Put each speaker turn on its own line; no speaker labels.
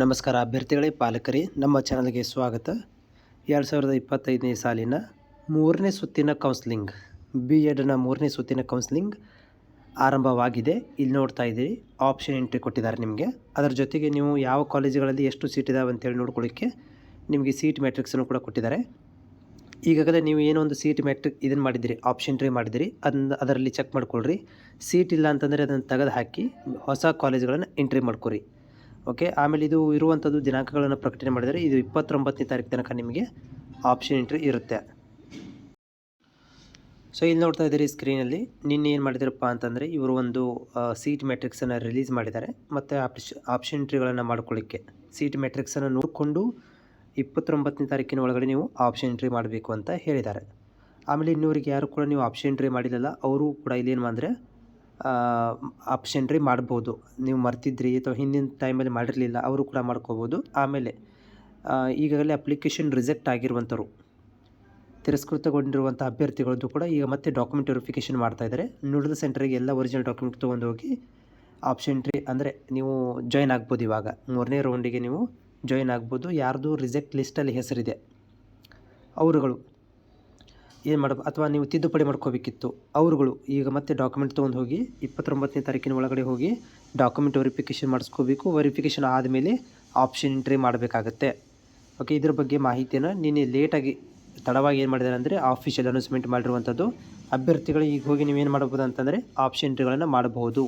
ನಮಸ್ಕಾರ ಅಭ್ಯರ್ಥಿಗಳೇ, ಪಾಲಕರೇ, ನಮ್ಮ ಚಾನಲ್ಗೆ ಸ್ವಾಗತ. 2025ನೇ ಸಾಲಿನ 3ನೇ ಸುತ್ತಿನ ಕೌನ್ಸ್ಲಿಂಗ್, B.Edನ 3ನೇ ಸುತ್ತಿನ ಕೌನ್ಸ್ಲಿಂಗ್ ಆರಂಭವಾಗಿದೆ. ಇಲ್ಲಿ ನೋಡ್ತಾ ಇದ್ದೀರಿ, ಆಪ್ಷನ್ ಎಂಟ್ರಿ ಕೊಟ್ಟಿದ್ದಾರೆ ನಿಮಗೆ. ಅದರ ಜೊತೆಗೆ ನೀವು ಯಾವ ಕಾಲೇಜುಗಳಲ್ಲಿ ಎಷ್ಟು ಸೀಟ್ ಇದಾವೆ ಅಂತೇಳಿ ನೋಡ್ಕೊಳ್ಳಿಕ್ಕೆ ನಿಮಗೆ ಸೀಟ್ ಮ್ಯಾಟ್ರಿಕ್ಸನ್ನು ಕೂಡ ಕೊಟ್ಟಿದ್ದಾರೆ. ಈಗಾಗಲೇ ನೀವು ಏನೋ ಒಂದು ಸೀಟ್ ಮ್ಯಾಟ್ರಿಕ್ ಇದನ್ನು ಮಾಡಿದಿರಿ, ಆಪ್ಷನ್ ಎಂಟ್ರಿ ಮಾಡಿದಿರಿ, ಅದರಲ್ಲಿ ಚೆಕ್ ಮಾಡ್ಕೊಳ್ರಿ. ಸೀಟ್ ಇಲ್ಲ ಅಂತಂದರೆ ಅದನ್ನು ತೆಗೆದು ಹಾಕಿ ಹೊಸ ಕಾಲೇಜುಗಳನ್ನು ಎಂಟ್ರಿ ಮಾಡ್ಕೊರಿ. ಓಕೆ, ಆಮೇಲೆ ಇದು ಇರುವಂಥದ್ದು ದಿನಾಂಕಗಳನ್ನು ಪ್ರಕಟಣೆ ಮಾಡಿದರೆ ಇದು 29ನೇ ತಾರೀಕು ತನಕ ನಿಮಗೆ ಆಪ್ಷನ್ ಎಂಟ್ರಿ ಇರುತ್ತೆ. ಸೊ ಇಲ್ಲಿ ನೋಡ್ತಾ ಇದ್ದೀರಿ ಸ್ಕ್ರೀನಲ್ಲಿ, ನಿನ್ನೆ ಏನು ಮಾಡಿದಾರಪ್ಪ ಅಂತಂದರೆ ಇವರು ಒಂದು ಸೀಟ್ ಮ್ಯಾಟ್ರಿಕ್ಸನ್ನು ರಿಲೀಸ್ ಮಾಡಿದ್ದಾರೆ. ಮತ್ತು ಆಪ್ಷನ್ ಎಂಟ್ರಿಗಳನ್ನು ಮಾಡ್ಕೊಳ್ಳಿಕ್ಕೆ ಸೀಟ್ ಮ್ಯಾಟ್ರಿಕ್ಸನ್ನು ನೋಡಿಕೊಂಡು 29ನೇ ತಾರೀಕಿನ ಒಳಗಡೆ ನೀವು ಆಪ್ಷನ್ ಎಂಟ್ರಿ ಮಾಡಬೇಕು ಅಂತ ಹೇಳಿದ್ದಾರೆ. ಆಮೇಲೆ ಇನ್ನೂರಿಗೆ ಯಾರು ಕೂಡ ನೀವು ಆಪ್ಷನ್ ಎಂಟ್ರಿ ಮಾಡಿಲ್ಲಲ್ಲ, ಅವರು ಕೂಡ ಇಲ್ಲೇನು ಅಂದರೆ ಆಪ್ಷನ್ ಎಂಟ್ರಿ ಮಾಡ್ಬೋದು. ನೀವು ಮರ್ತಿದ್ರಿ ಅಥವಾ ಹಿಂದಿನ ಟೈಮಲ್ಲಿ ಮಾಡಿರಲಿಲ್ಲ, ಅವರು ಕೂಡ ಮಾಡ್ಕೋಬೋದು. ಆಮೇಲೆ ಈಗಾಗಲೇ ಅಪ್ಲಿಕೇಶನ್ ರಿಜೆಕ್ಟ್ ಆಗಿರುವಂಥವ್ರು, ತಿರಸ್ಕೃತಗೊಂಡಿರುವಂಥ ಅಭ್ಯರ್ಥಿಗಳದ್ದು ಕೂಡ ಈಗ ಮತ್ತೆ ಡಾಕ್ಯುಮೆಂಟ್ ವೆರಿಫಿಕೇಷನ್ ಮಾಡ್ತಾಯಿದ್ದಾರೆ. ನೋಡಲ್ ಸೆಂಟರಿಗೆ ಎಲ್ಲ ಒರಿಜಿನಲ್ ಡಾಕ್ಯುಮೆಂಟ್ ತೊಗೊಂಡು ಹೋಗಿ ಆಪ್ಷನ್ ಎಂಟ್ರಿ ಅಂದರೆ ನೀವು ಜಾಯ್ನ್ ಆಗ್ಬೋದು. ಇವಾಗ 3ನೇ ರೌಂಡಿಗೆ ನೀವು ಜಾಯ್ನ್ ಆಗ್ಬೋದು. ಯಾರ್ದು ರಿಜೆಕ್ಟ್ ಲಿಸ್ಟಲ್ಲಿ ಹೆಸರಿದೆ ಅವರುಗಳು ಏನು ಮಾಡಬೇಕು, ಅಥವಾ ನೀವು ತಿದ್ದುಪಡಿ ಮಾಡ್ಕೋಬೇಕಿತ್ತು ಅವರುಗಳು ಈಗ ಮತ್ತೆ ಡಾಕ್ಯುಮೆಂಟ್ ತೊಗೊಂಡು ಹೋಗಿ 29ನೇ ತಾರೀಕಿನ ಒಳಗಡೆ ಹೋಗಿ ಡಾಕ್ಯುಮೆಂಟ್ ವೆರಿಫಿಕೇಷನ್ ಮಾಡಿಸ್ಕೋಬೇಕು. ವೆರಿಫಿಕೇಷನ್ ಆದಮೇಲೆ ಆಪ್ಷನ್ ಎಂಟ್ರಿ ಮಾಡಬೇಕಾಗತ್ತೆ. ಓಕೆ, ಇದ್ರ ಬಗ್ಗೆ ಮಾಹಿತಿಯನ್ನು ನಿನ್ನೆ ಲೇಟಾಗಿ ತಡವಾಗಿ ಏನು ಮಾಡಿದ್ದಾರೆ ಅಂದರೆ ಆಫೀಷಿಯಲ್ ಅನೌನ್ಸ್ಮೆಂಟ್ ಮಾಡಿರುವಂಥದ್ದು. ಅಭ್ಯರ್ಥಿಗಳು ಈಗ ಹೋಗಿ ನೀವೇನು ಮಾಡ್ಬೋದು ಅಂತಂದರೆ ಆಪ್ಷನ್ ಎಂಟ್ರಿಗಳನ್ನು ಮಾಡಬಹುದು.